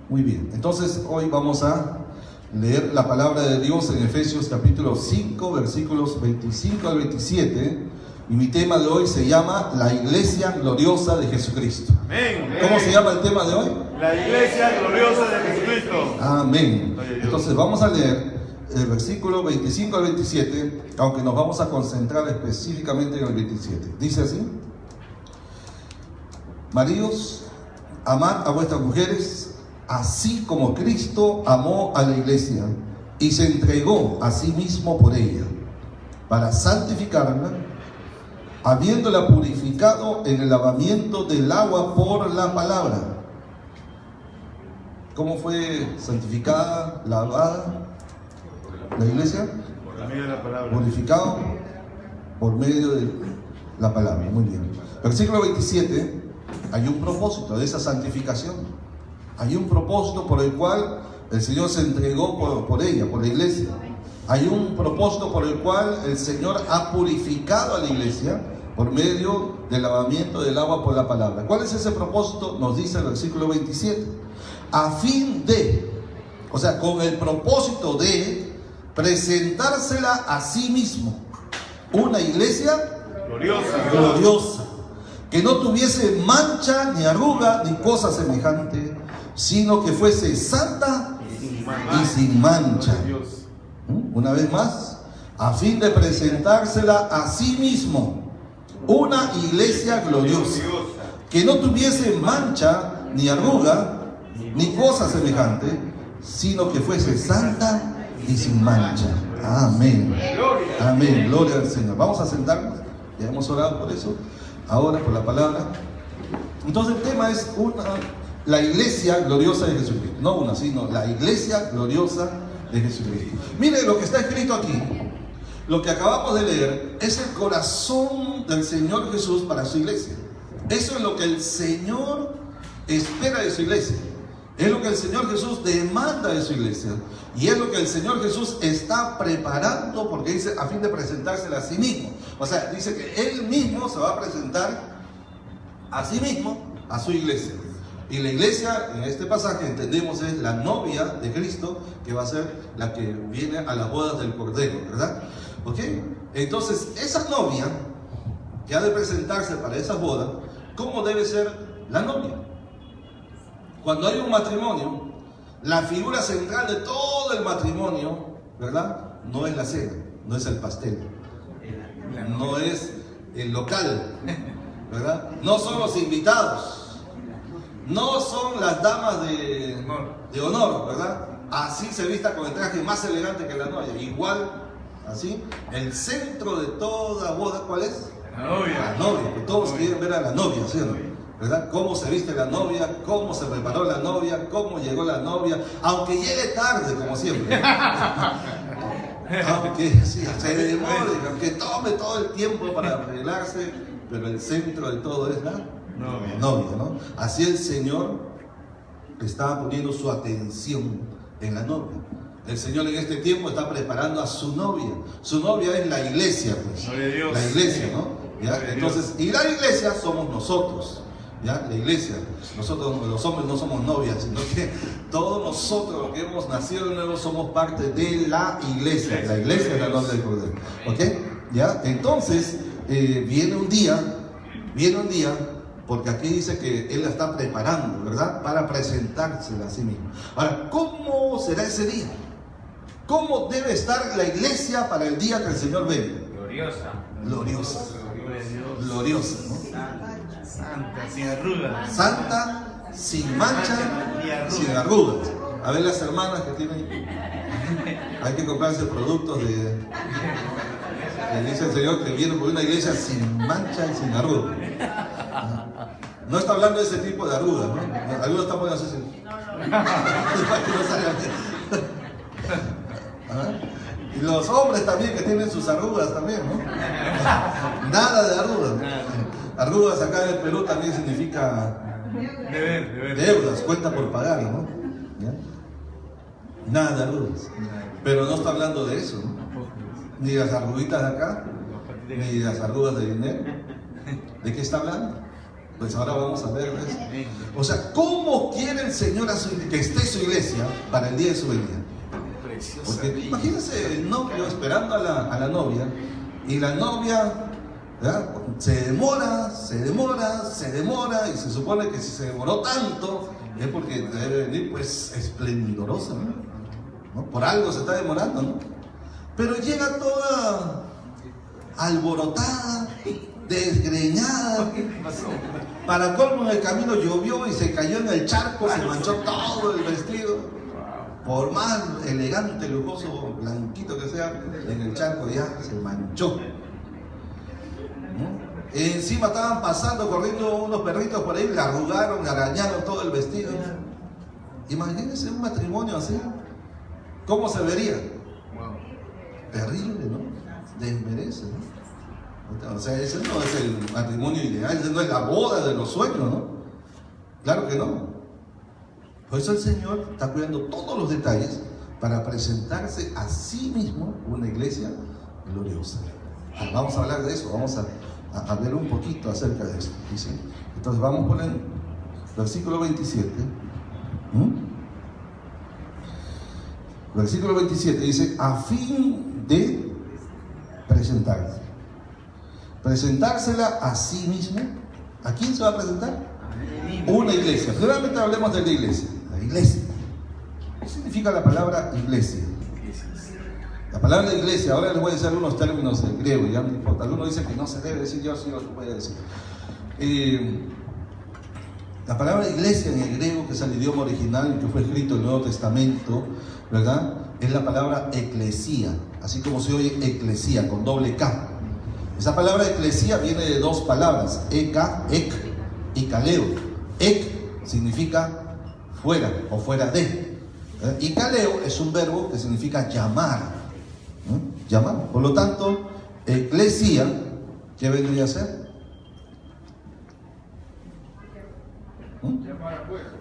Muy bien, entonces hoy vamos a leer la palabra de Dios en Efesios capítulo 5, versículos 25 al 27. Y mi tema de hoy se llama La Iglesia Gloriosa de Jesucristo. Amén. ¿Cómo se llama el tema de hoy? La Iglesia Gloriosa de Jesucristo. Amén. Entonces vamos a leer el versículo 25 al 27, aunque nos vamos a concentrar específicamente en el 27. Dice así: Maridos, amad a vuestras mujeres, así como Cristo amó a la iglesia y se entregó a sí mismo por ella, para santificarla, habiéndola purificado en el lavamiento del agua por la palabra. ¿Cómo fue santificada, lavada la iglesia? Por medio de la palabra. Purificado por medio de la palabra. Muy bien. Versículo 27. Hay un propósito de esa santificación. Hay un propósito por el cual el Señor se entregó por ella, por la iglesia. Hay un propósito por el cual el Señor ha purificado a la iglesia por medio del lavamiento del agua por la palabra. ¿Cuál es ese propósito? Nos dice el versículo 27. A fin de, o sea, con el propósito de presentársela a sí mismo, una iglesia gloriosa, que no tuviese mancha, ni arruga, ni cosa semejante, sino que fuese santa y sin mancha. Una vez más, a fin de presentársela a sí mismo, una iglesia gloriosa, que no tuviese mancha, ni arruga, ni cosa semejante, sino que fuese santa y sin mancha. Amén. Amén. Gloria al Señor. Vamos a sentarnos. Ya hemos orado por eso. Ahora por la palabra. Entonces el tema es la iglesia gloriosa de Jesucristo. No una, sino la iglesia gloriosa de Jesucristo. Mire lo que está escrito aquí. Lo que acabamos de leer es el corazón del Señor Jesús para su iglesia. Eso es lo que el Señor espera de su iglesia. Es lo que el Señor Jesús demanda de su iglesia. Y es lo que el Señor Jesús está preparando, porque dice a fin de presentársela a sí mismo. O sea, dice que Él mismo se va a presentar a sí mismo, a su iglesia. Y la iglesia, en este pasaje, entendemos, es la novia de Cristo, que va a ser la que viene a las bodas del Cordero, ¿verdad? ¿Ok? Entonces, esa novia, que ha de presentarse para esas bodas, ¿cómo debe ser la novia? Cuando hay un matrimonio, la figura central de todo el matrimonio, ¿verdad? No es la cena, no es el pastel, no es el local, ¿verdad? No son los invitados, no son las damas de honor, ¿verdad? Así se vista con el traje más elegante que la novia. Igual, así, el centro de toda boda, ¿cuál es? La novia. La novia, que todos quieren ver a la novia, ¿sí o no? ¿Verdad? Cómo se viste la novia, cómo se preparó la novia, cómo llegó la novia, aunque llegue tarde, como siempre. Aunque sí, se demore, aunque tome todo el tiempo para arreglarse, pero el centro de todo es la novia, ¿no? Así el Señor está poniendo su atención en la novia. El Señor en este tiempo está preparando a su novia. Su novia es la iglesia, pues. La iglesia, ¿no? ¿Ya? Entonces, y la iglesia somos nosotros. ¿Ya? La iglesia, nosotros los hombres no somos novias, sino que todos nosotros los que hemos nacido de nuevo somos parte de la iglesia. La iglesia es la novia del Cordero. ¿Ok? ¿Ya? Entonces, viene un día, porque aquí dice que Él la está preparando, ¿verdad? Para presentársela a sí mismo. Ahora, ¿cómo será ese día? ¿Cómo debe estar la iglesia para el día que el Señor venga? Gloriosa. Gloriosa. Gloriosa, ¿no? Santa, sin arrugas. Santa, sin mancha, sin arrugas. A ver las hermanas que tienen. Hay que comprarse productos de. Dice el Señor que viene por una iglesia sin mancha y sin arrugas. No está hablando de ese tipo de arrugas, ¿no? Algunos están poniendo así. Y los hombres también que tienen sus arrugas también, ¿no? Nada de arrugas. Arrugas acá en el Perú también significa deudas, cuenta por pagar, ¿no? ¿Ya? Nada de arrugas. Pero no está hablando de eso, ¿no? Ni las arruguitas de acá, ni las arrugas de dinero. ¿De qué está hablando? Pues ahora vamos a ver eso. O sea, ¿cómo quiere el Señor que esté su iglesia para el día de su venida? Porque imagínense el novio esperando a la novia, y la novia, ¿verdad?, se demora, y se supone que si se demoró tanto es porque debe venir pues esplendorosa, ¿no? Por algo se está demorando, ¿no? Pero llega toda alborotada, desgreñada. Para colmo, en el camino llovió y se cayó en el charco, se manchó todo el vestido. Por más elegante, lujoso, blanquito que sea, en el charco ya se manchó. Encima estaban pasando, corriendo unos perritos por ahí, le arrugaron, le arañaron todo el vestido. Imagínense un matrimonio así. ¿Cómo se vería? Terrible, ¿no? Desmerece, ¿no? O sea, ese no es el matrimonio ideal, ese no es la boda de los sueños, ¿no? Claro que no. Por eso el Señor está cuidando todos los detalles para presentarse a sí mismo una iglesia gloriosa. Vamos a hablar de eso, vamos a ver un poquito acerca de esto, ¿sí? Entonces vamos por el versículo 27. Versículo 27 dice: a fin de presentársela a sí mismo. ¿A quién se va a presentar? Una iglesia. Generalmente hablemos de la iglesia. La iglesia. ¿Qué significa la palabra iglesia? La palabra iglesia, ahora les voy a decir algunos términos en griego, ya no importa. Algunos dicen que no se debe decir, yo sí lo voy a decir. La palabra iglesia en el griego, que es el idioma original que fue escrito en el Nuevo Testamento, ¿verdad?, es la palabra eclesía, así como se oye eclesía, con doble K. Esa palabra eclesía viene de dos palabras, eka, ek, y kaleo. Ek significa fuera o fuera de. Y kaleo es un verbo que significa llamar. Llamar. Por lo tanto, eclesía, ¿qué vendría a ser?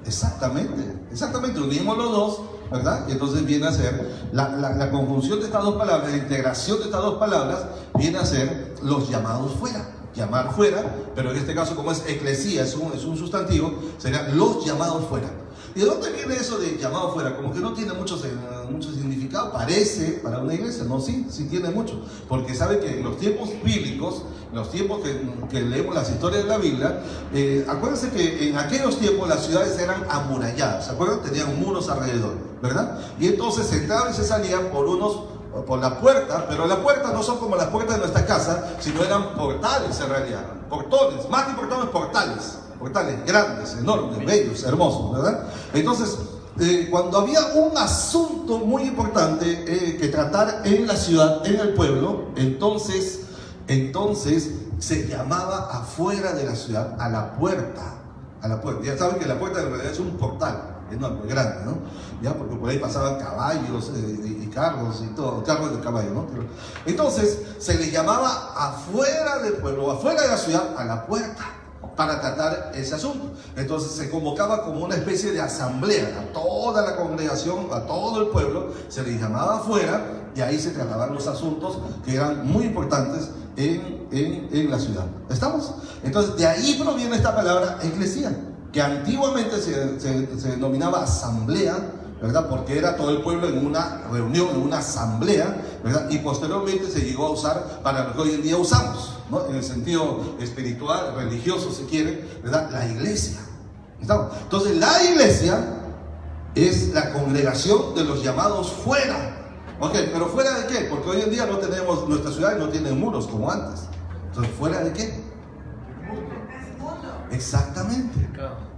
Exactamente, unimos los dos, ¿verdad? Y entonces viene a ser la conjunción de estas dos palabras, la integración de estas dos palabras, viene a ser los llamados fuera. Llamar fuera, pero en este caso, como es eclesía, es un sustantivo, serían los llamados fuera. ¿Y de dónde viene eso de llamado fuera? Como que no tiene mucho significado, parece para una iglesia. No, sí tiene mucho, porque sabe que en los tiempos bíblicos, en los tiempos que leemos las historias de la Biblia, acuérdense que en aquellos tiempos las ciudades eran amuralladas, ¿se acuerdan? Tenían muros alrededor, ¿verdad? Y entonces se entraban y se salían por la puerta, pero las puertas no son como las puertas de nuestra casa, sino eran portales en realidad, portones, más que portales, portales grandes, enormes, bellos, hermosos, ¿verdad? Entonces, cuando había un asunto muy importante que tratar en la ciudad, en el pueblo, entonces se llamaba afuera de la ciudad a la puerta. Ya saben que la puerta en realidad es un portal enorme, grande, ¿no? Ya, porque por ahí pasaban caballos y carros y todo, carros de caballo, ¿no? Entonces se le llamaba afuera del pueblo, afuera de la ciudad, a la puerta, para tratar ese asunto. Entonces se convocaba como una especie de asamblea a toda la congregación, a todo el pueblo, se le llamaba afuera, y ahí se trataban los asuntos que eran muy importantes en la ciudad. ¿Estamos? Entonces de ahí proviene esta palabra eclesía, que antiguamente se denominaba asamblea, ¿verdad? Porque era todo el pueblo en una reunión, en una asamblea, ¿verdad? Y posteriormente se llegó a usar para lo que hoy en día usamos, ¿no? En el sentido espiritual, religioso, si quiere, ¿verdad? La iglesia. ¿Estamos? Entonces la iglesia es la congregación de los llamados fuera. Ok, pero ¿fuera de qué? Porque hoy en día no tenemos, nuestras ciudades no tienen muros como antes. Entonces, ¿fuera de qué? Exactamente,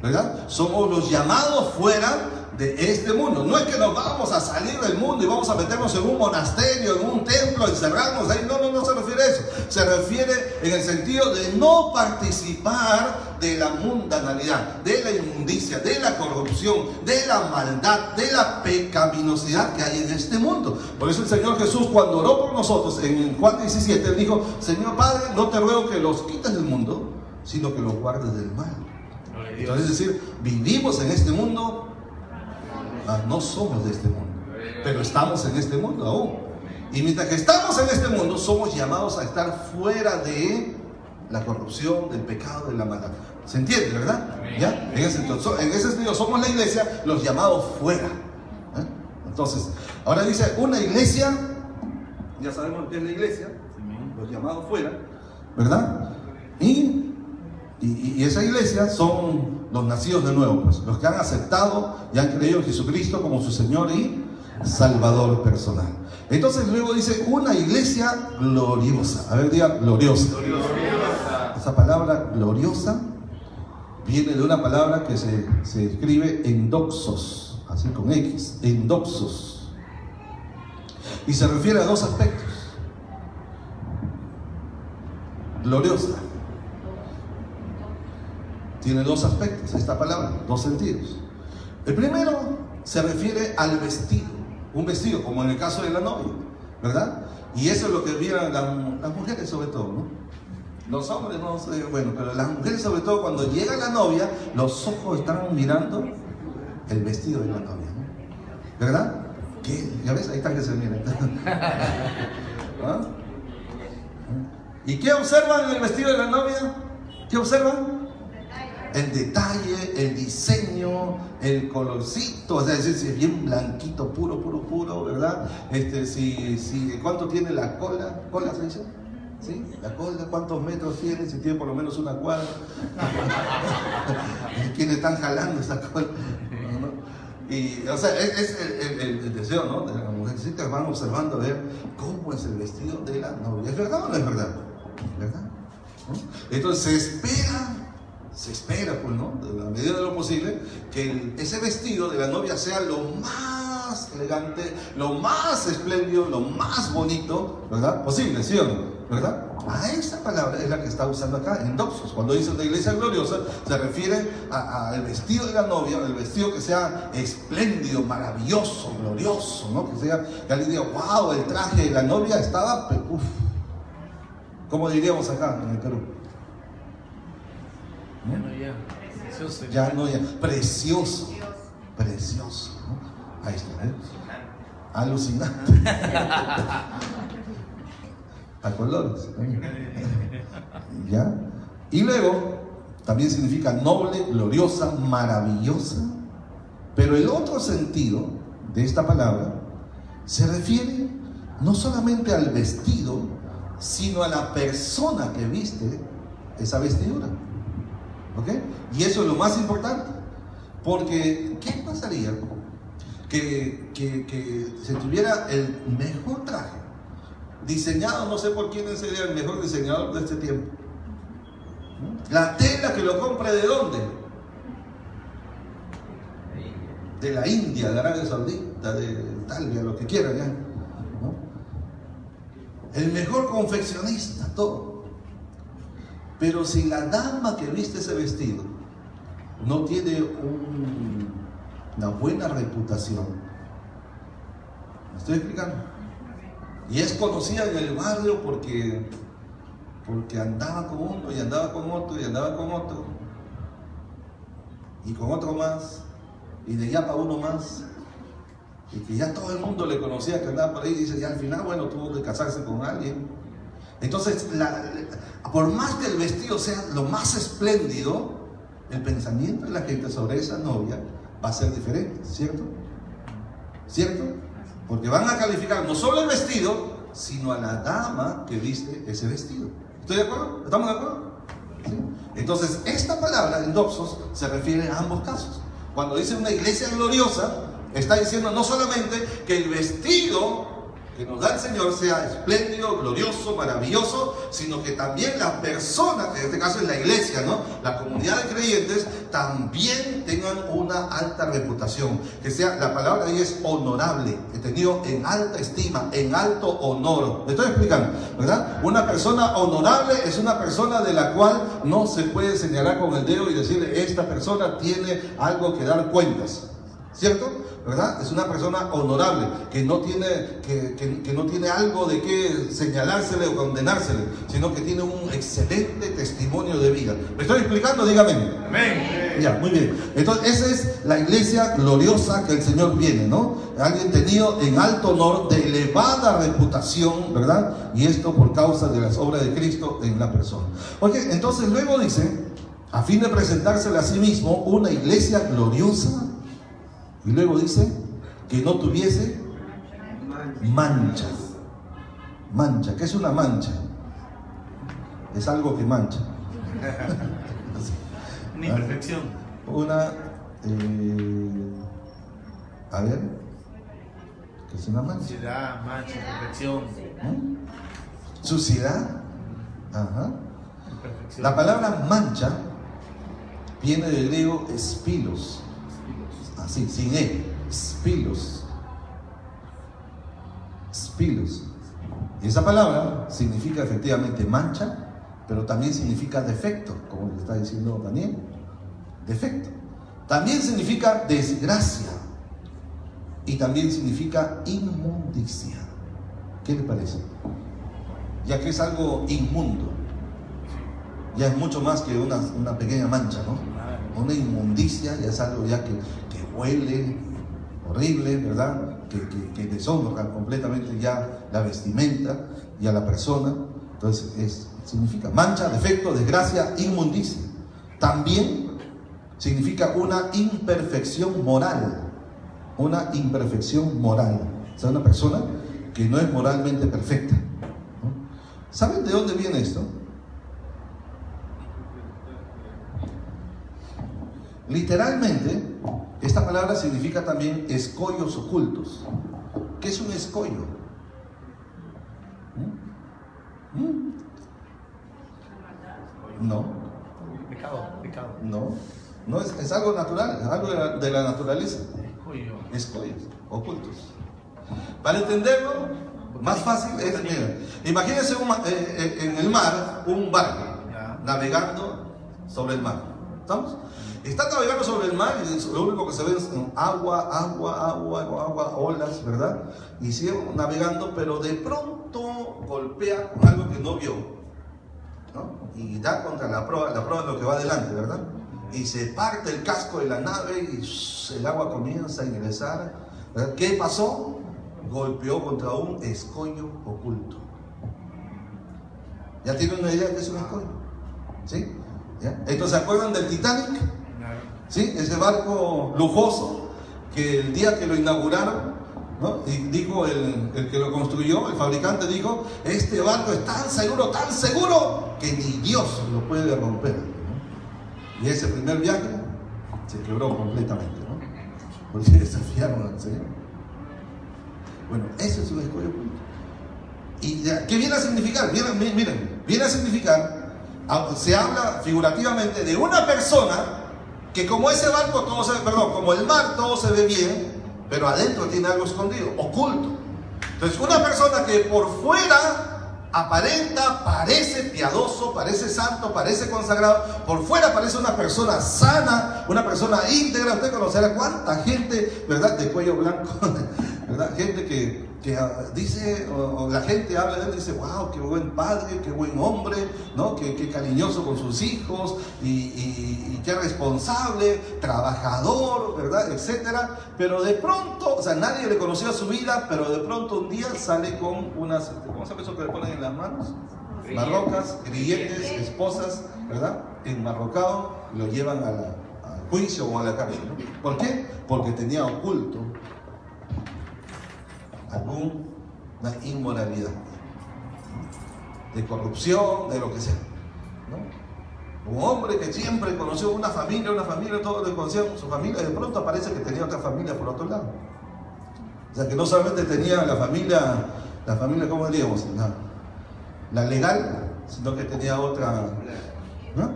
¿verdad? Somos los llamados fuera de este mundo. No es que nos vamos a salir del mundo y vamos a meternos en un monasterio, en un templo, encerrarnos ahí. No se refiere a eso. Se refiere en el sentido de no participar de la mundanalidad, de la inmundicia, de la corrupción, de la maldad, de la pecaminosidad que hay en este mundo. Por eso el Señor Jesús, cuando oró por nosotros en Juan 17, Él dijo: Señor Padre, no te ruego que los quites del mundo, sino que los guardes del mal. Entonces, es decir, vivimos en este mundo, no somos de este mundo, pero estamos en este mundo aún. Y mientras que estamos en este mundo, somos llamados a estar fuera de la corrupción, del pecado, de la maldad. ¿Se entiende, verdad? ¿Ya? En ese sentido somos la iglesia, los llamados fuera. ¿Eh? Entonces, ahora dice, una iglesia, ya sabemos qué es la iglesia, los llamados fuera, ¿verdad? Y esa iglesia son los nacidos de nuevo, pues, los que han aceptado y han creído en Jesucristo como su Señor y Salvador personal. Entonces luego dice, una iglesia gloriosa. A ver, diga gloriosa. Gloriosa. Esa palabra gloriosa viene de una palabra que se escribe endoxos, así con X, endoxos. Y se refiere a dos aspectos. Gloriosa. Tiene dos aspectos esta palabra, dos sentidos. El primero se refiere al vestido. Un vestido, como en el caso de la novia, ¿verdad? Y eso es lo que vieron las mujeres sobre todo, ¿no? Los hombres no sé, bueno, pero las mujeres sobre todo cuando llega la novia, los ojos están mirando el vestido de la novia, ¿no? ¿Verdad? ¿Qué? ¿Ya ves? Ahí está que se mira. ¿Ah? ¿Y qué observan en el vestido de la novia? ¿Qué observan? El detalle, el diseño, el colorcito, o sea, si es bien blanquito, puro, ¿verdad? ¿Cuánto tiene la cola? ¿Cola se dice? ¿Sí? La cola, ¿cuántos metros tiene? Si tiene por lo menos una cuadra. ¿Quiénes están jalando esa cola? ¿No? Y, o sea, es el deseo, ¿no? De las mujercitas van observando a ver cómo es el vestido de la novia. ¿Es verdad o no es verdad? ¿Verdad? ¿No? Entonces se espera, pues, ¿no? De la medida de lo posible, que ese vestido de la novia sea lo más elegante, lo más espléndido, lo más bonito, ¿verdad? Posible, ¿sí o no? ¿Verdad? A esta palabra es la que está usando acá, en doxos. Cuando dice una iglesia gloriosa, se refiere al vestido de la novia, el vestido que sea espléndido, maravilloso, glorioso, ¿no? Que alguien diga, wow, el traje de la novia estaba, uff. ¿Cómo diríamos acá en el Perú? Ya no, precioso, ¿no? Ahí está, ¿eh? Alucinante. A colores, ¿eh? ¿Ya? Y luego también significa noble, gloriosa, maravillosa. Pero el otro sentido de esta palabra se refiere no solamente al vestido, sino a la persona que viste esa vestidura. ¿Ok? Y eso es lo más importante, porque ¿qué pasaría que se tuviera el mejor traje diseñado, no sé por quién sería el mejor diseñador de este tiempo? La tela que lo compre, ¿de dónde? De la India, de Arabia Saudita, de Italia, lo que quieran, ¿ya? ¿No? El mejor confeccionista, todo. Pero si la dama que viste ese vestido no tiene una buena reputación, ¿me estoy explicando? Y es conocida en el barrio porque andaba con uno y andaba con otro y andaba con otro y con otro más y de allá para uno más, y que ya todo el mundo le conocía que andaba por ahí, y dice, y al final, bueno, tuvo que casarse con alguien. Entonces, por más que el vestido sea lo más espléndido, el pensamiento de la gente sobre esa novia va a ser diferente, ¿cierto? ¿Cierto? Porque van a calificar no solo el vestido, sino a la dama que viste ese vestido. ¿Estoy de acuerdo? ¿Estamos de acuerdo? ¿Sí? Entonces, esta palabra, endoxos, se refiere a ambos casos. Cuando dice una iglesia gloriosa, está diciendo no solamente que el vestido que nos da el Señor sea espléndido, glorioso, maravilloso, sino que también la persona, que en este caso es la iglesia, ¿no? La comunidad de creyentes, también tengan una alta reputación. Que sea, la palabra ahí es honorable, tenido en alta estima, en alto honor. ¿Me estoy explicando? ¿Verdad? Una persona honorable es una persona de la cual no se puede señalar con el dedo y decirle, esta persona tiene algo que dar cuentas. ¿Cierto? ¿Verdad? Es una persona honorable, que no tiene algo de qué señalársele o condenársele, sino que tiene un excelente testimonio de vida. ¿Me estoy explicando? Dígame. Amén. Ya, muy bien. Entonces, esa es la iglesia gloriosa que el Señor viene, ¿no? Alguien tenido en alto honor, de elevada reputación, ¿verdad? Y esto por causa de las obras de Cristo en la persona. Ok, entonces luego dice a fin de presentársela a sí mismo una iglesia gloriosa, y luego dice que no tuviese mancha. Mancha, ¿qué es una mancha? Es algo que mancha. Una imperfección. Una, a ver, ¿qué es una mancha? Suciedad, mancha, imperfección. Suciedad. Ajá. Imperfección. La palabra mancha viene del griego espilos, así, sin e, espilos. Espilos. Y esa palabra significa efectivamente mancha, pero también significa defecto, como le está diciendo Daniel. Defecto. También significa desgracia. Y también significa inmundicia. ¿Qué le parece? Ya que es algo inmundo. Ya es mucho más que una pequeña mancha, ¿no? Una inmundicia ya es algo ya que huele horrible, ¿verdad? Que deshonra completamente ya la vestimenta y a la persona. Entonces significa mancha, defecto, desgracia, inmundicia. También significa una imperfección moral. Una imperfección moral. O sea, una persona que no es moralmente perfecta, ¿no? ¿Saben de dónde viene esto? Literalmente, esta palabra significa también escollos ocultos. ¿Qué es un escollo? No. Pecado. No es algo natural, es algo de la naturaleza. Escollo. Escollos ocultos. Para entenderlo, más fácil es, mira, imagínense en el mar un barco navegando sobre el mar. ¿Estamos? Está navegando sobre el mar y lo único que se ve es agua, olas, ¿verdad? Y sigue navegando, pero de pronto golpea con algo que no vio, ¿no? Y da contra la proa es lo que va adelante, ¿verdad? Y se parte el casco de la nave y el agua comienza a ingresar, ¿verdad? ¿Qué pasó? Golpeó contra un escollo oculto. ¿Ya tienen una idea de qué es un escollo? ¿Sí? ¿Ya? Entonces, ¿se acuerdan del Titanic? ¿Sí? Ese barco lujoso que el día que lo inauguraron, ¿no? Y dijo el que lo construyó, el fabricante dijo, este barco es tan seguro que ni Dios lo puede romper, ¿no? Y ese primer viaje se quebró completamente, ¿no? Porque desafiaron al Señor. Bueno, eso es un escollo oculto. ¿Y qué viene a significar? Miren, viene a significar, se habla figurativamente de una persona que como ese barco todo se ve, como el mar todo se ve bien, pero adentro tiene algo escondido, oculto. Entonces, una persona que por fuera aparenta, parece piadoso, parece santo, parece consagrado, por fuera parece una persona sana, una persona íntegra. Usted conocerá cuánta gente, ¿verdad?, de cuello blanco, ¿verdad? Gente que dice, o la gente habla de él, dice, wow, qué buen padre, qué buen hombre, ¿no? Qué cariñoso con sus hijos y qué responsable, trabajador, ¿verdad?, etcétera. Pero de pronto, o sea, nadie le conocía su vida, pero de pronto un día sale con unas, ¿cómo se llama eso que le ponen en las manos? Marrocas, grilletes, esposas, ¿verdad?, enmarrocado, lo llevan al juicio o a la cárcel, ¿no? ¿Por qué? Porque tenía oculto alguna inmoralidad, ¿no?, de corrupción, de lo que sea, ¿no? Un hombre que siempre conoció una familia, todos le conocían su familia, y de pronto aparece que tenía otra familia por otro lado. O sea, que no solamente tenía la familia, ¿cómo diríamos?, la legal, sino que tenía otra, ¿no?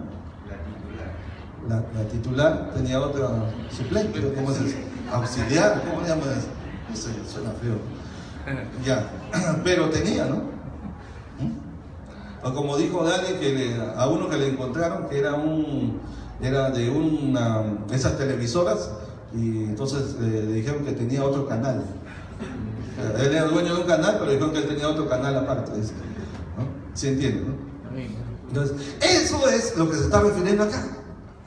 La titular tenía otra suplente, ¿cómo es eso? Auxiliar, ¿cómo llaman eso? Eso suena feo. Ya, pero tenía, ¿no? O como dijo Dani, a uno que le encontraron, que era de esas televisoras, y entonces le dijeron que tenía otro canal. Él era dueño de un canal, pero dijeron que él tenía otro canal aparte de este, ¿no? ¿Sí entienden, no? Entonces, eso es lo que se está refiriendo acá,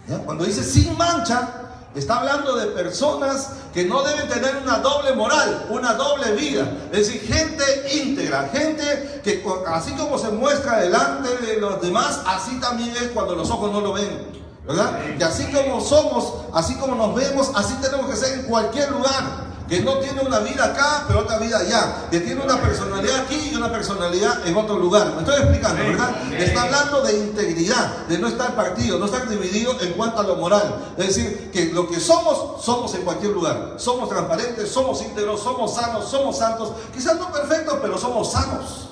¿ya? Cuando dice sin mancha, está hablando de personas que no deben tener una doble moral, una doble vida. Es decir, gente íntegra, gente que así como se muestra delante de los demás, así también es cuando los ojos no lo ven. ¿verdad? Y así como somos, así como nos vemos, así tenemos que ser en cualquier lugar. Que no tiene una vida acá, pero otra vida allá. Que tiene una personalidad aquí y una personalidad en otro lugar. Me estoy explicando, ¿verdad? Está hablando de integridad, de no estar partido, no estar dividido en cuanto a lo moral. Es decir, que lo que somos, somos en cualquier lugar. Somos transparentes, somos íntegros, somos sanos, somos santos. Quizás no perfectos, pero somos sanos.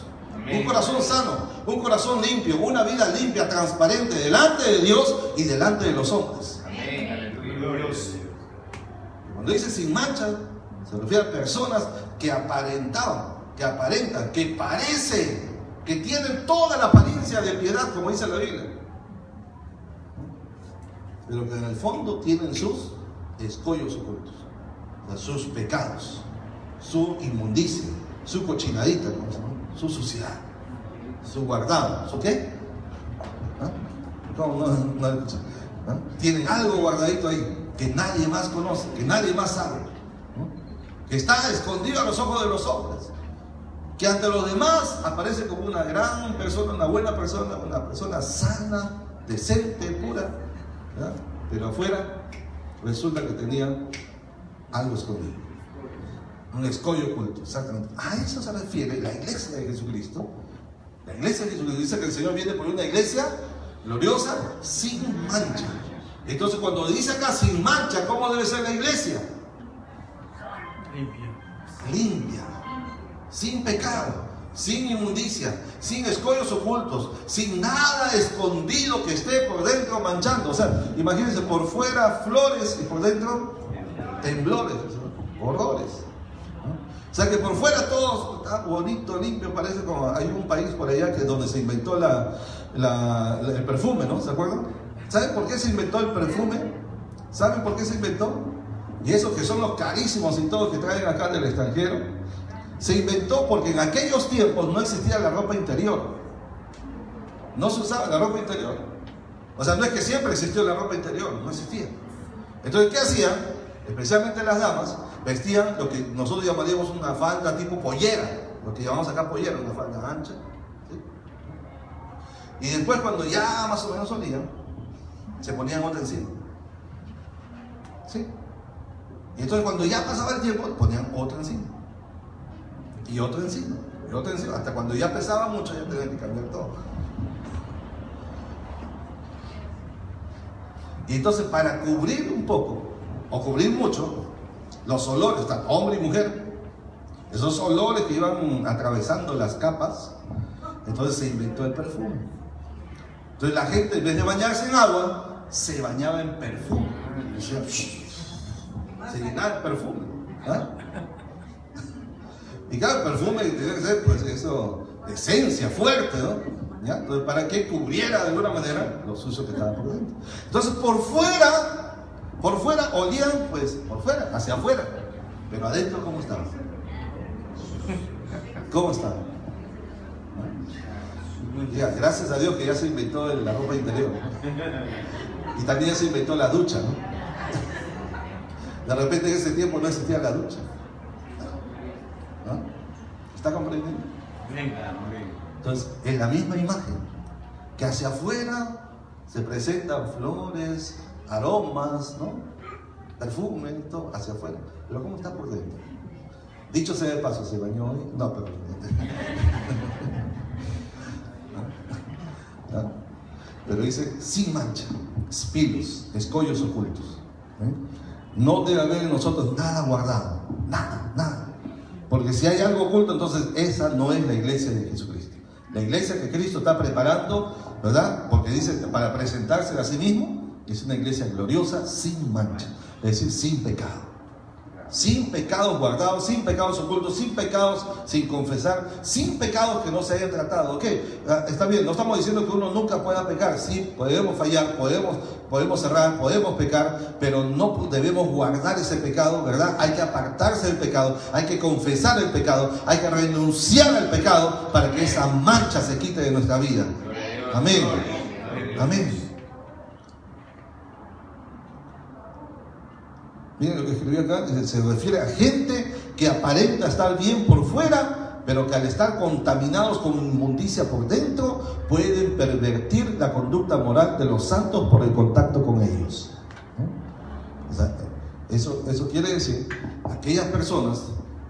Un corazón sano, un corazón limpio, una vida limpia, transparente, delante de Dios y delante de los hombres. Cuando dice sin mancha, se refiere a personas que aparentan, que parecen, que tienen toda la apariencia de piedad, como dice la Biblia, pero que en el fondo tienen sus escollos ocultos, o sea, sus pecados, su inmundicia, su cochinadita, su suciedad, su guardado, ¿su qué? ¿Cómo no escuchan? Tienen algo guardadito ahí que nadie más conoce, que nadie más sabe, que está escondido a los ojos de los hombres, que ante los demás aparece como una gran persona, una buena persona, una persona sana, decente, pura, ¿verdad? Pero afuera resulta que tenía algo escondido, un escollo oculto. Exactamente. A eso se refiere la iglesia de Jesucristo. La iglesia de Jesucristo dice que el Señor viene por una iglesia gloriosa, sin mancha. Entonces, cuando dice acá sin mancha, ¿cómo debe ser la iglesia? Limpia, sin pecado, sin inmundicia, sin escollos ocultos, sin nada escondido que esté por dentro manchando. O sea, imagínense, por fuera flores y por dentro temblores, horrores. O sea, que por fuera todo está bonito, limpio, parece como hay un país por allá que donde se inventó el perfume, ¿no? ¿Se acuerdan? ¿Saben por qué se inventó el perfume? ¿Saben por qué se inventó? Y esos que son los carísimos y todos que traen acá del extranjero, se inventó porque en aquellos tiempos no existía la ropa interior. No se usaba la ropa interior. O sea, no es que siempre existió la ropa interior, no existía. Entonces, ¿qué hacían? Especialmente las damas, vestían lo que nosotros llamaríamos una falda tipo pollera, lo que llamamos acá pollera, una falda ancha, ¿sí? Y después, cuando ya más o menos olían, se ponían otra encima, ¿sí? Y entonces, cuando ya pasaba el tiempo, ponían otra encima, y otra encima, y otra encima, hasta cuando ya pesaba mucho, ya tenían que cambiar todo. Y entonces, para cubrir un poco, o cubrir mucho, los olores, tanto hombre y mujer, esos olores que iban atravesando las capas, entonces se inventó el perfume. Entonces la gente, en vez de bañarse en agua, se bañaba en perfume. Se llenaba el perfume. ¿Ah? Y claro, el perfume tiene que ser, pues, eso, esencia fuerte, ¿no? ¿Ya? Entonces, para que cubriera de alguna manera los sucios que estaban por dentro. Entonces, por fuera olían, pues, por fuera, hacia afuera. Pero adentro, ¿cómo estaban? ¿Cómo estaban? Ya, gracias a Dios que ya se inventó la ropa interior, ¿no? Y también ya se inventó la ducha, ¿no? De repente en ese tiempo no existía la ducha, ¿no? ¿Está comprendiendo? Entonces, es la misma imagen, que hacia afuera se presentan flores, aromas, ¿no? Perfume, todo hacia afuera. Pero ¿cómo está por dentro? Dicho sea de paso, ¿se bañó hoy? No, pero... ¿No? Pero dice, sin mancha, espilos, escollos ocultos. No debe haber en nosotros nada guardado, nada. Porque si hay algo oculto, entonces esa no es la iglesia de Jesucristo. La iglesia que Cristo está preparando, ¿verdad? Porque dice, para presentarse a sí mismo, es una iglesia gloriosa, sin mancha, es decir, sin pecado. Sin pecados guardados, sin pecados ocultos, sin pecados sin confesar, sin pecados que no se hayan tratado. ¿Ok? Está bien, no estamos diciendo que uno nunca pueda pecar. Sí, podemos fallar, podemos errar, podemos pecar, pero no debemos guardar ese pecado, ¿verdad? Hay que apartarse del pecado, hay que confesar el pecado, hay que renunciar al pecado para que esa mancha se quite de nuestra vida. Amén. Amén. Miren lo que escribió acá, se refiere a gente que aparenta estar bien por fuera, pero que al estar contaminados con inmundicia por dentro, pueden pervertir la conducta moral de los santos por el contacto con ellos. ¿No? O sea, eso quiere decir, aquellas personas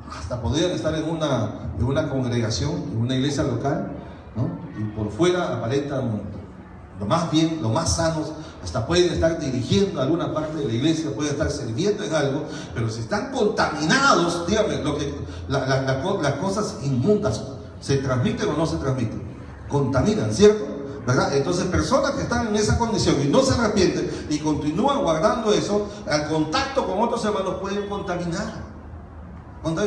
hasta podrían estar en una congregación, en una iglesia local, ¿no? Y por fuera aparentan lo más bien, lo más sanos, hasta pueden estar dirigiendo alguna parte de la iglesia, pueden estar sirviendo en algo, pero si están contaminados, dígame, las cosas inmundas, ¿se transmiten o no se transmiten? Contaminan, ¿cierto? ¿Verdad? Entonces, personas que están en esa condición y no se arrepienten y continúan guardando eso, al contacto con otros hermanos pueden contaminar.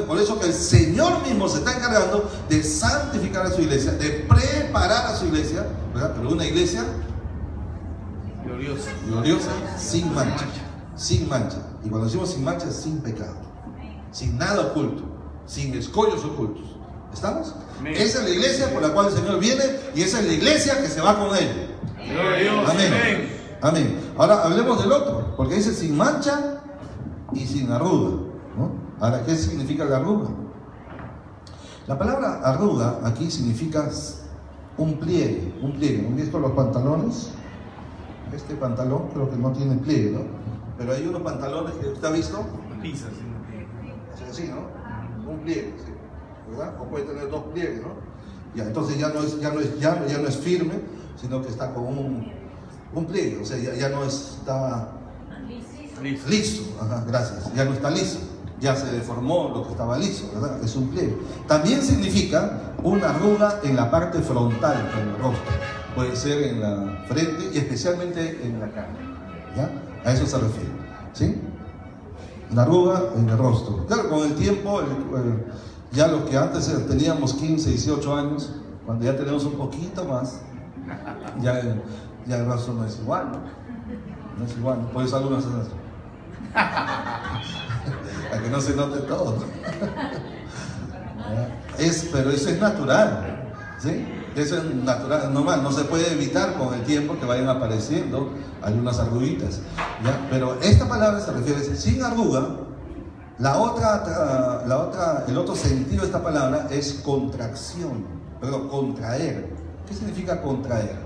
Por eso que el Señor mismo se está encargando de santificar a su iglesia, de preparar a su iglesia, ¿verdad? Pero una iglesia gloriosa, sin mancha, sin mancha. Y cuando decimos sin mancha, es sin pecado, sin nada oculto, sin escollos ocultos. ¿Estamos? Amén. Esa es la iglesia por la cual el Señor viene y esa es la iglesia que se va con Él. Amén. Amén. Amén. Ahora hablemos del otro, porque dice sin mancha y sin arruga, ¿no? Ahora, ¿qué significa la arruga? La palabra arruga aquí significa un pliegue, un pliegue. ¿Han visto los pantalones? Este pantalón creo que no tiene pliegue, ¿no? Pero hay unos pantalones que usted ha visto. Pisas, es así, ¿no? Un pliegue, ¿sí? ¿Verdad? O puede tener dos pliegues, ¿no? Ya, entonces ya no es firme, sino que está con un pliegue, o sea, ya no está liso. Ajá, gracias. Ya no está liso. Ya se deformó lo que estaba liso, ¿verdad? Es un pliegue. También significa una arruga en la parte frontal del rostro. Puede ser en la frente y especialmente en la cara. ¿Ya? A eso se refiere. ¿Sí? Una arruga en el rostro. Claro, con el tiempo, ya los que antes teníamos 15, 18 años, cuando ya tenemos un poquito más, ya el rostro no es igual, ¿no? No es igual, ¿no? Por eso algunos hacen eso. A que no se note todo. Pero eso es natural, ¿sí? Eso es natural, normal, no se puede evitar con el tiempo que vayan apareciendo algunas arruguitas, ¿ya? Pero esta palabra se refiere sin arruga. El otro sentido de esta palabra es contracción, perdón, contraer. ¿Qué significa contraer?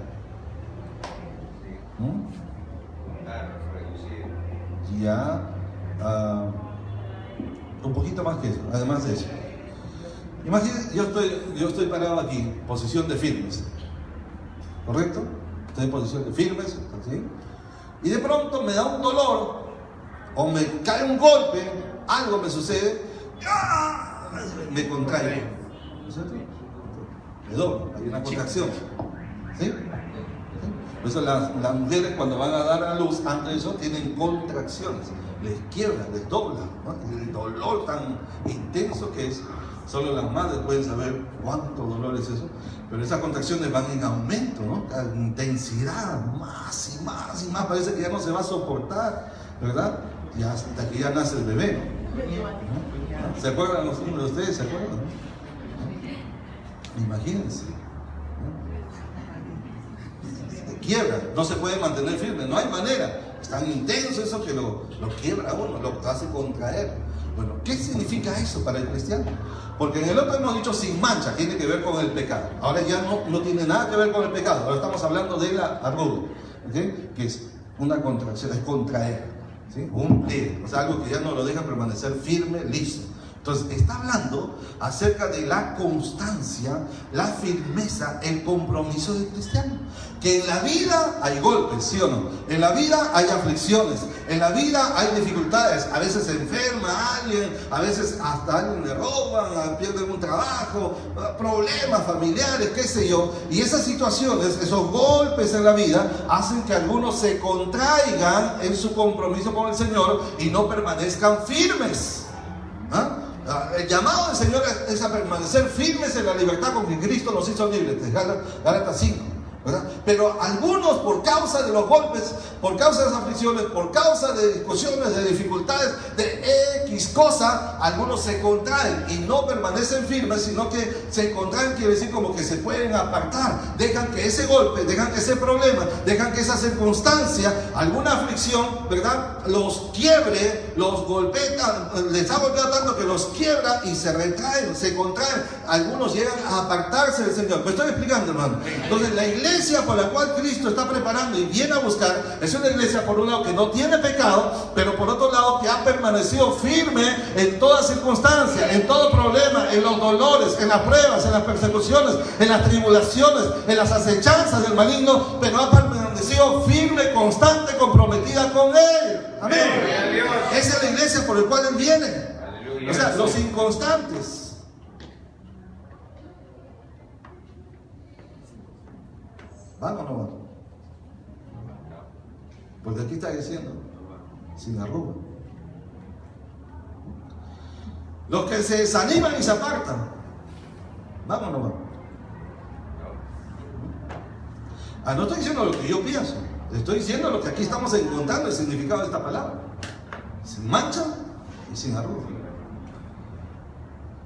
Ya, un poquito más que eso, además de eso. Imagínense, yo estoy parado aquí, posición de firmes, ¿correcto? Estoy en posición de firmes, ¿sí? Y de pronto me da un dolor, o me cae un golpe, algo me sucede, me contrae, ¿no es cierto? Me doblo, hay una contracción, ¿sí? Por eso las mujeres cuando van a dar a luz, antes de eso, tienen contracciones, les quiebra, les dobla, ¿no? El dolor tan intenso que es, solo las madres pueden saber cuánto dolor es eso, pero esas contracciones van en aumento, ¿no? La intensidad, más y más y más, parece que ya no se va a soportar, ¿verdad? Y hasta que ya nace el bebé, ¿no? ¿Se acuerdan los niños de ustedes? ¿Se acuerdan? ¿No? Imagínense. Quiebra, no se puede mantener firme, no hay manera, es tan intenso eso que lo quiebra a uno, lo hace contraer. Bueno, ¿qué significa eso para el cristiano? Porque en el otro hemos dicho sin mancha, tiene que ver con el pecado. Ahora ya no tiene nada que ver con el pecado, ahora estamos hablando de la arruga, ¿okay? Que es una contracción, es contraer, ¿sí? Un pliegue, o sea, algo que ya no lo deja permanecer firme, liso. Entonces está hablando acerca de la constancia, la firmeza, el compromiso del cristiano. Que en la vida hay golpes, ¿sí o no? En la vida hay aflicciones, en la vida hay dificultades. A veces se enferma alguien, a veces hasta alguien le roban, pierden un trabajo, problemas familiares, qué sé yo. Y esas situaciones, esos golpes en la vida, hacen que algunos se contraigan en su compromiso con el Señor y no permanezcan firmes. ¿Ah? El llamado del Señor es a permanecer firmes en la libertad con que Cristo nos hizo libres, Gálatas 5, ¿verdad? Pero algunos, por causa de los golpes, por causa de las aflicciones, por causa de discusiones, de dificultades, de X cosa, algunos se contraen y no permanecen firmes, sino que se contraen, quiere decir como que se pueden apartar, dejan que ese golpe, dejan que ese problema, dejan que esa circunstancia, alguna aflicción, ¿verdad?, los quiebre, que los golpea, les ha golpeado tanto que los quiebra y se retraen, se contraen. Algunos llegan a apartarse del Señor. Me estoy explicando, hermano. Entonces, la iglesia por la cual Cristo está preparando y viene a buscar es una iglesia, por un lado, que no tiene pecado, pero por otro lado, que ha permanecido firme en toda circunstancia, en todo problema, en los dolores, en las pruebas, en las persecuciones, en las tribulaciones, en las acechanzas del maligno, pero ha permanecido firme, constante, comprometida con Él. Amén. Esa es la iglesia por la cual Él viene. O sea, los inconstantes. ¿Van o no van? Porque aquí está diciendo, sin arruga. Los que se desaniman y se apartan, ¿van o no van? No estoy diciendo lo que yo pienso, estoy diciendo lo que aquí estamos encontrando, el significado de esta palabra. Sin mancha y sin arruga.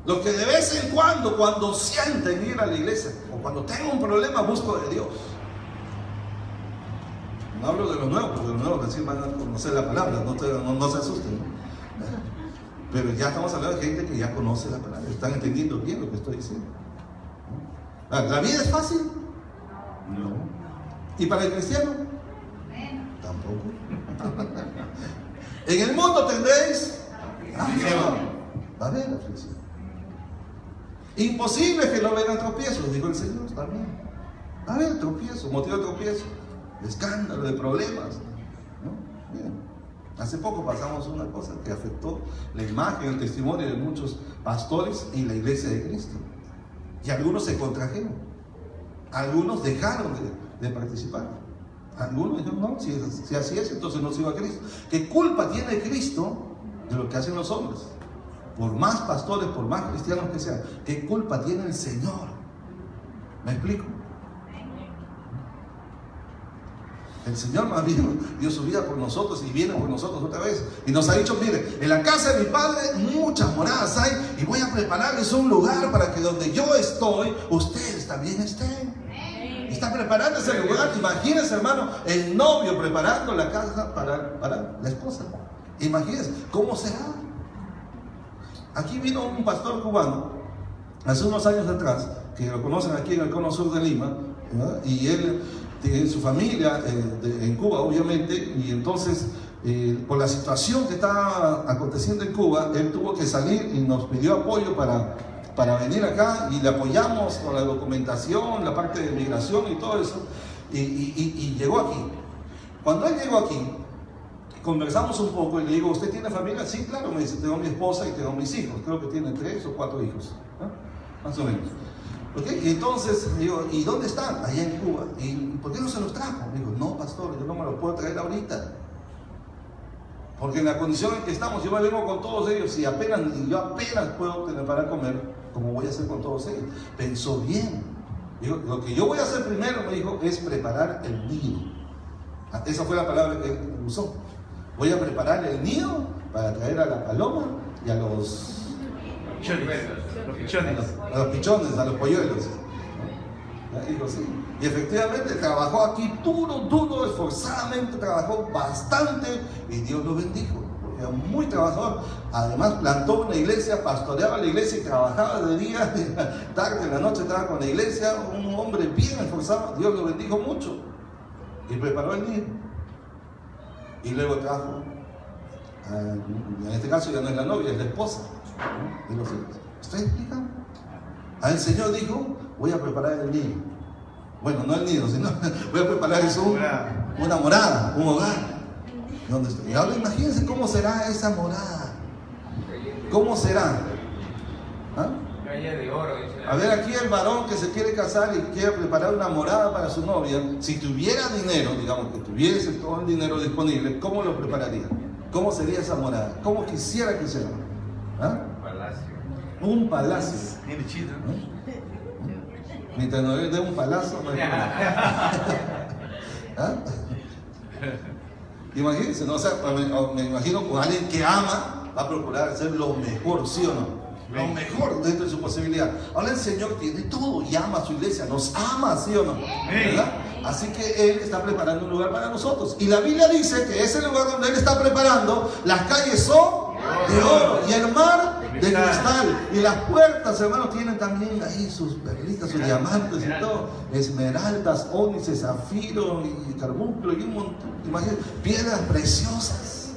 Los que de vez en cuando sienten ir a la iglesia, o cuando tengo un problema, busco de Dios. No hablo de los nuevos, porque los nuevos recién van a conocer la palabra, no se asusten, ¿no? Pero ya estamos hablando de gente que ya conoce la palabra, están entendiendo bien lo que estoy diciendo. ¿La vida es fácil? No. ¿Y para el cristiano? Tampoco. En el mundo tendréis aflicción. Va a haber aflicción. Imposible que no vengan tropiezos, dijo el Señor también. Va a haber tropiezos, motivo de tropiezo, de escándalo, de problemas, ¿no? Bien. Hace poco pasamos una cosa que afectó la imagen, el testimonio de muchos pastores y la iglesia de Cristo. Y algunos se contrajeron. Algunos dejaron de participar. Algunos dijeron, no, si así es, entonces no sigo a Cristo. ¿Qué culpa tiene Cristo de lo que hacen los hombres? Por más pastores, por más cristianos que sean, ¿qué culpa tiene el Señor? ¿Me explico? El Señor más bien dio su vida por nosotros y viene por nosotros otra vez. Y nos ha dicho, mire, en la casa de mi Padre muchas moradas hay y voy a prepararles un lugar para que donde yo estoy, ustedes también estén. Y está preparando ese lugar. Imagínense, hermano, el novio preparando la casa para la esposa. Imagínense, ¿cómo será? Aquí vino un pastor cubano, hace unos años atrás, que lo conocen aquí en el cono sur de Lima, ¿verdad? Y él tiene su familia en Cuba, obviamente, y entonces, por la situación que está aconteciendo en Cuba, él tuvo que salir y nos pidió apoyo para venir acá, y le apoyamos con la documentación, la parte de migración y todo eso, y llegó aquí. Cuando él llegó aquí, conversamos un poco y le digo, ¿usted tiene familia? Sí, claro, me dice, tengo mi esposa y tengo mis hijos. Creo que tiene 3 o 4 hijos, ¿no? Más o menos. ¿Okay? Y entonces digo, ¿y dónde están? Allá en Cuba. ¿Y por qué no se los trajo? Digo, no, pastor, yo no me los puedo traer ahorita. Porque en la condición en que estamos, yo me vengo con todos ellos y yo apenas puedo tener para comer, como voy a hacer con todos ellos. Pensó bien. Digo, lo que yo voy a hacer primero, me dijo, es preparar el nido. Esa fue la palabra que él usó. Voy a preparar el nido para traer a la paloma y a los pichones, a los polluelos. Dijo, sí. Y efectivamente trabajó aquí duro, esforzadamente, trabajó bastante y Dios lo bendijo, porque era muy trabajador. Además plantó una iglesia, pastoreaba la iglesia y trabajaba de día, de tarde, en la noche estaba con la iglesia, un hombre bien esforzado. Dios lo bendijo mucho y preparó el nido. Y luego trajo, en este caso ya no es la novia, es la esposa, ¿no? De los hijos. ¿Estoy explicando? El Señor dijo, voy a preparar el nido. Bueno, no el nido, sino voy a preparar eso, una morada, un hogar. ¿Dónde estoy? Y ahora imagínense cómo será esa morada. ¿Cómo será? A ver, aquí el varón que se quiere casar y quiere preparar una morada para su novia, si tuviera dinero, digamos que tuviese todo el dinero disponible, ¿cómo lo prepararía? ¿Cómo sería esa morada? ¿Cómo quisiera que sea? Un palacio. Mientras no le dé un palacio, no hay Imagínense, ¿no? O sea, me imagino con alguien que ama, va a procurar hacer lo mejor, ¿sí o no? Lo mejor dentro de su posibilidad. Ahora el Señor tiene todo y ama a su iglesia, nos ama, ¿sí o no? ¿Verdad? Así que Él está preparando un lugar para nosotros. Y la Biblia dice que ese lugar donde Él está preparando, las calles son de oro y el mar de cristal. Y las puertas, hermanos, tienen también ahí sus perlitas, sus diamantes y todo. Esmeraldas, ónice, zafiro y carbunclo y un montón. Imagínense, piedras preciosas.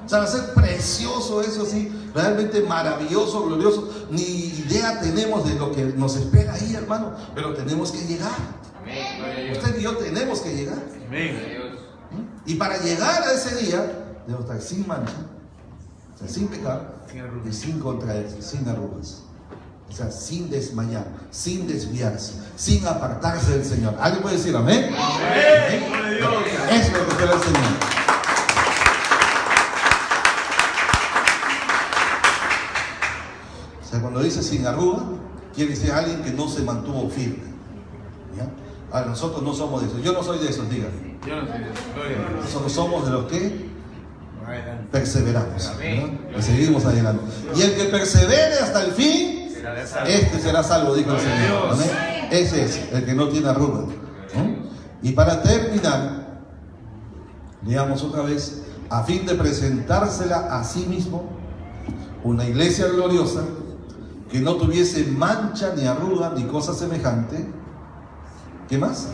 O sea, va a ser precioso eso, sí, realmente maravilloso, glorioso. Ni idea tenemos de lo que nos espera ahí, hermano, pero tenemos que llegar. Amén. Usted y yo tenemos que llegar. Amén. Y para llegar a ese día, debemos estar sin mancha, o sea, sin pecado y sin contraerse, sin arrugas. O sea, sin desmayar, sin desviarse, sin apartarse del Señor. ¿Alguien puede decir amén? Amén. Amén. Eso es lo que espera el Señor. O sea, cuando dice sin arruga, quiere decir alguien que no se mantuvo firme. ¿Ya? Ahora, nosotros no somos de esos. Yo no soy de esos, digan. Yo no soy de esos. Nosotros somos de los que perseveramos. Y seguimos adelante. Y el que persevere hasta el fin, este será salvo, dijo el Señor. ¿Amén? Ese es el que no tiene arruga. Y para terminar, leamos otra vez, a fin de presentársela a sí mismo, una iglesia gloriosa, que no tuviese mancha, ni arruga, ni cosa semejante. ¿Qué más?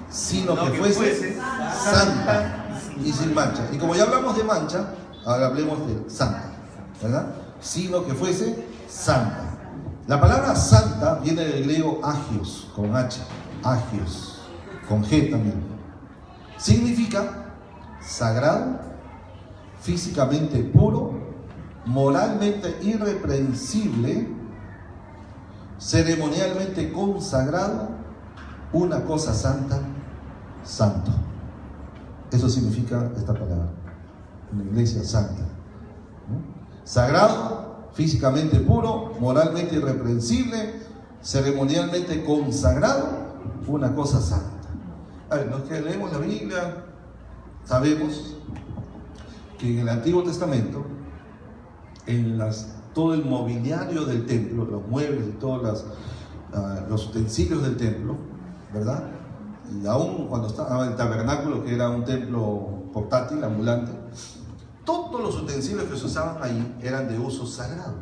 Sino que fuese santa y sin mancha. Y como ya hablamos de mancha, ahora hablemos de santa, ¿verdad? Sino que fuese santa. La palabra santa viene del griego agios, con H, agios, con G también. Significa sagrado, físicamente puro, moralmente irreprensible, ceremonialmente consagrado, una cosa santa, santo. Eso significa esta palabra, una iglesia santa. Sagrado, físicamente puro, moralmente irreprensible, ceremonialmente consagrado, una cosa santa. A ver, los que leemos la Biblia sabemos que en el Antiguo Testamento, en todo el mobiliario del templo, los muebles y todos los utensilios del templo, ¿verdad? Y aún cuando estaba el tabernáculo, que era un templo portátil, ambulante, todos los utensilios que se usaban ahí eran de uso sagrado.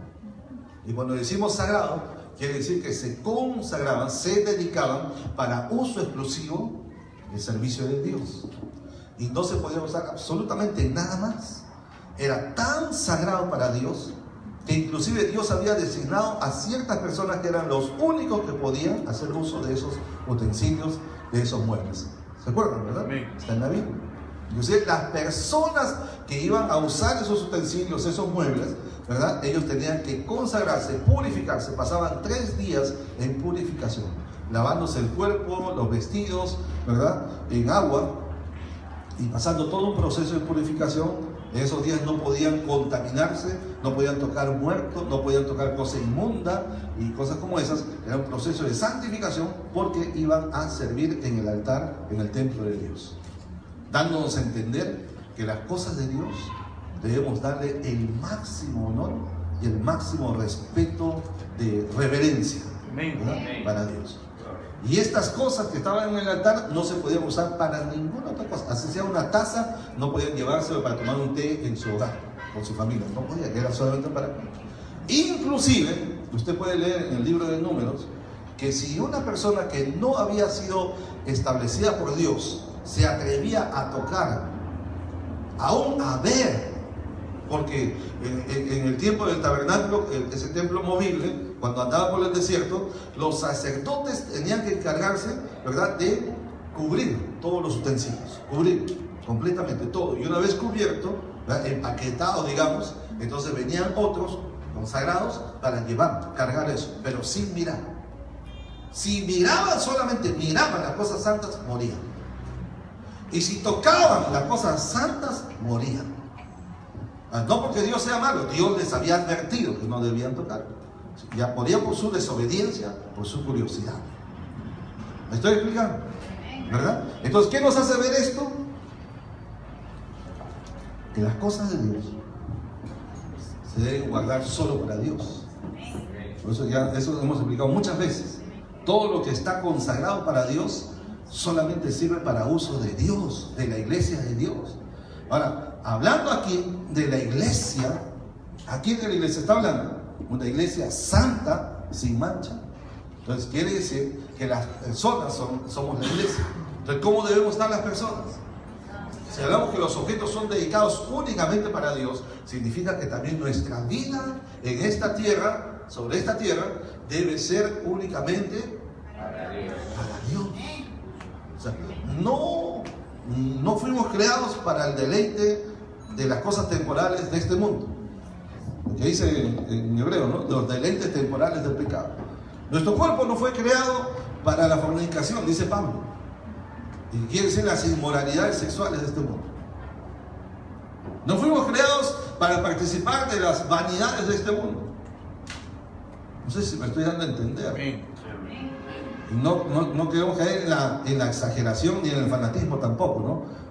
Y cuando decimos sagrado, quiere decir que se consagraban, se dedicaban para uso exclusivo del servicio de Dios. Y no se podía usar absolutamente nada más. Era tan sagrado para Dios que inclusive Dios había designado a ciertas personas que eran los únicos que podían hacer uso de esos utensilios, de esos muebles. ¿Se acuerdan, verdad? Está en la Biblia. Inclusive las personas que iban a usar esos utensilios, esos muebles, ¿verdad? Ellos tenían que consagrarse, purificarse. Pasaban 3 días en purificación, lavándose el cuerpo, los vestidos, ¿verdad? En agua, y pasando todo un proceso de purificación. En esos días no podían contaminarse, no podían tocar muertos, no podían tocar cosas inmundas y cosas como esas. Era un proceso de santificación porque iban a servir en el altar, en el templo de Dios, dándonos a entender que las cosas de Dios debemos darle el máximo honor y el máximo respeto de reverencia, ¿verdad? Para Dios. Y estas cosas que estaban en el altar no se podían usar para ninguna otra cosa. Así sea una taza, no podían llevárselo para tomar un té en su hogar, con su familia. No podía, era solamente para... Inclusive, usted puede leer en el libro de Números, que si una persona que no había sido establecida por Dios se atrevía a tocar, aún a ver, porque en el tiempo del tabernáculo, ese templo movible, cuando andaba por el desierto, los sacerdotes tenían que encargarse, ¿verdad?, de cubrir todos los utensilios, cubrir completamente todo. Y una vez cubierto, ¿verdad?, empaquetado, digamos, entonces venían otros consagrados para llevar, cargar eso, pero sin mirar. Si miraban, solamente miraban las cosas santas, morían. Y si tocaban las cosas santas, morían. No porque Dios sea malo, Dios les había advertido que no debían tocar. Ya morían por su desobediencia, por su curiosidad. ¿Me estoy explicando? ¿Verdad? Entonces, ¿qué nos hace ver esto? Que las cosas de Dios se deben guardar solo para Dios. Por eso ya eso hemos explicado muchas veces. Todo lo que está consagrado para Dios solamente sirve para uso de Dios, de la iglesia de Dios. Ahora, hablando aquí de la iglesia, aquí de la iglesia está hablando una iglesia santa, sin mancha. Entonces quiere decir que las personas somos la iglesia. Entonces, ¿cómo debemos estar las personas? Si hablamos que los objetos son dedicados únicamente para Dios, significa que también nuestra vida en esta tierra, sobre esta tierra, debe ser únicamente para Dios. O sea, no fuimos creados para el deleite de las cosas temporales de este mundo. Lo que dice en hebreo, ¿no? Los deleites temporales del pecado. Nuestro cuerpo no fue creado para la fornicación, dice Pablo. Y quiere decir las inmoralidades sexuales de este mundo. No fuimos creados para participar de las vanidades de este mundo. No sé si me estoy dando a entender. No queremos caer en la exageración ni en el fanatismo tampoco, ¿no?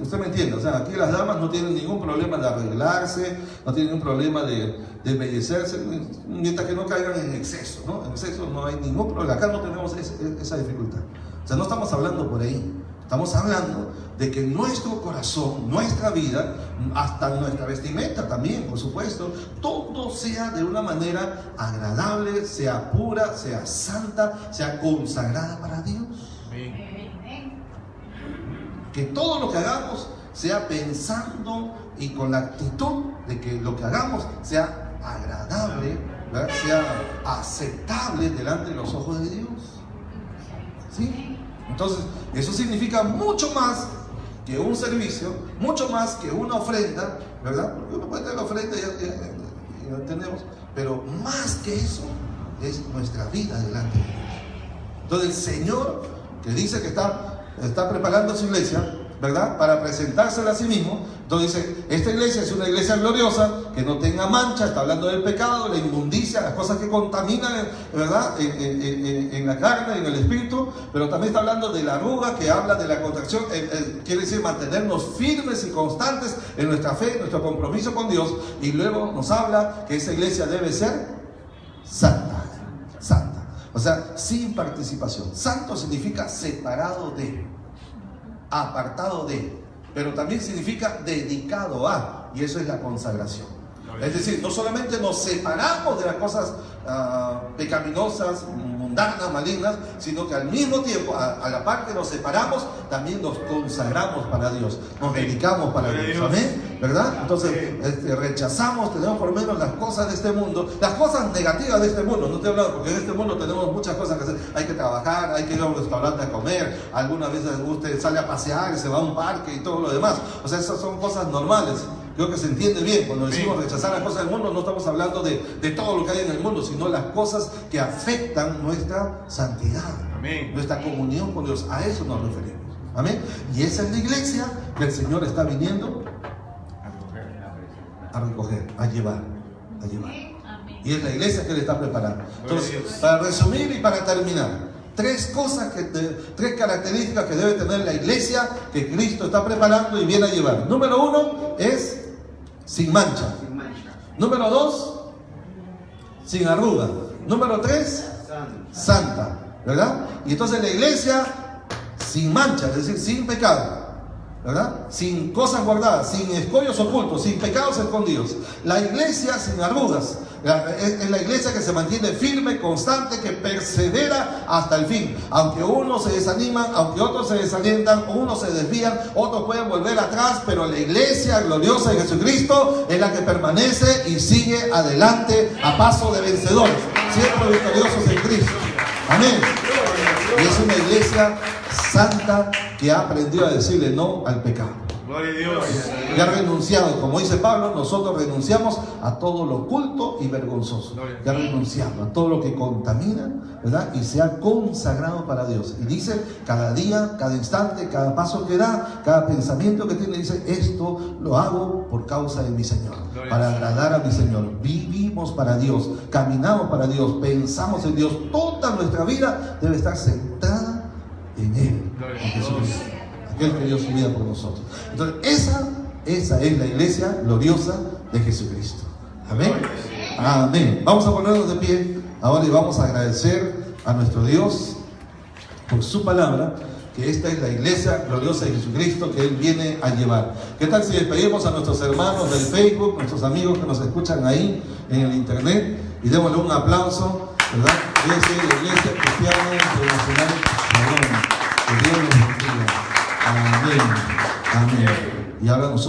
Usted me entiende, o sea, aquí las damas no tienen ningún problema de arreglarse, no tienen ningún problema de embellecerse, mientras que no caigan en exceso, ¿no? En exceso no hay ningún problema, acá no tenemos esa dificultad. O sea, no estamos hablando por ahí. Estamos hablando de que nuestro corazón, nuestra vida, hasta nuestra vestimenta también, por supuesto, todo sea de una manera agradable, sea pura, sea santa, sea consagrada para Dios. Que todo lo que hagamos sea pensando y con la actitud de que lo que hagamos sea agradable, ¿verdad? Sea aceptable delante de los ojos de Dios. ¿Sí? Entonces, eso significa mucho más que un servicio, mucho más que una ofrenda, ¿verdad? Porque uno puede tener la ofrenda, ya lo entendemos, pero más que eso es nuestra vida delante de Dios. Entonces, el Señor, que dice que está preparando su iglesia, ¿verdad? Para presentársela a sí mismo. Entonces dice, esta iglesia es una iglesia gloriosa, que no tenga mancha, está hablando del pecado, la inmundicia, las cosas que contaminan, ¿verdad? En la carne, en el espíritu, pero también está hablando de la arruga, que habla de la contracción, quiere decir mantenernos firmes y constantes en nuestra fe, en nuestro compromiso con Dios, y luego nos habla que esa iglesia debe ser santa, santa. O sea, sin participación. Santo significa separado de, apartado de, pero también significa dedicado a, y eso es la consagración. Es decir, no solamente nos separamos de las cosas pecaminosas, mundanas, malignas, sino que al mismo tiempo, a la par que nos separamos, también nos consagramos para Dios, nos dedicamos para Dios. Amén, ¿verdad? Entonces rechazamos, tenemos por lo menos las cosas de este mundo, las cosas negativas de este mundo. No estoy hablando porque en este mundo tenemos muchas cosas que hacer. Hay que trabajar, hay que ir a un restaurante a comer, algunas veces usted sale a pasear, se va a un parque y todo lo demás. O sea, esas son cosas normales. Creo que se entiende bien. Cuando decimos rechazar las cosas del mundo, no estamos hablando de todo lo que hay en el mundo, sino las cosas que afectan nuestra santidad. Amén. Nuestra comunión con Dios. A eso nos referimos. Amén. Y esa es la iglesia que el Señor está viniendo a recoger, a llevar. Y es la iglesia que le está preparando. Entonces, para resumir y para terminar, tres características que debe tener la iglesia que Cristo está preparando y viene a llevar. Número 1 es sin mancha. Número 2, sin arruga. Número 3, santa, ¿verdad? Y entonces la iglesia sin mancha, es decir, sin pecado, ¿verdad? Sin cosas guardadas, sin escollos ocultos, sin pecados escondidos. La iglesia sin arrugas. Es la iglesia que se mantiene firme, constante, que persevera hasta el fin. Aunque unos se desaniman, aunque otros se desalientan, unos se desvían, otros pueden volver atrás, pero la iglesia gloriosa de Jesucristo es la que permanece y sigue adelante a paso de vencedores, siempre victoriosos en Cristo. Amén. Y es una iglesia santa que ha aprendido a decirle no al pecado. Gloria a Dios. Y ha renunciado, como dice Pablo, nosotros renunciamos a todo lo oculto y vergonzoso. Y ha renunciado a todo lo que contamina, ¿verdad? Y se ha consagrado para Dios. Y dice, cada día, cada instante, cada paso que da, cada pensamiento que tiene, dice, esto lo hago por causa de mi Señor, para agradar a mi Señor. Vivimos para Dios, caminamos para Dios, pensamos en Dios. Toda nuestra vida debe estar centrada en Él, en Jesucristo, aquel que dio su vida por nosotros. Entonces esa es la iglesia gloriosa de Jesucristo. Amén. Amén. Vamos a ponernos de pie ahora y vamos a agradecer a nuestro Dios por su palabra. que esta es la iglesia gloriosa de Jesucristo que Él viene a llevar. ¿Qué tal si despedimos a nuestros hermanos del Facebook, nuestros amigos que nos escuchan ahí en el internet, y démosle un aplauso, ¿verdad? Desde la Iglesia Cristiana Internacional Morón. Que Dios los bendiga. Amén. Amén. Y ahora nosotros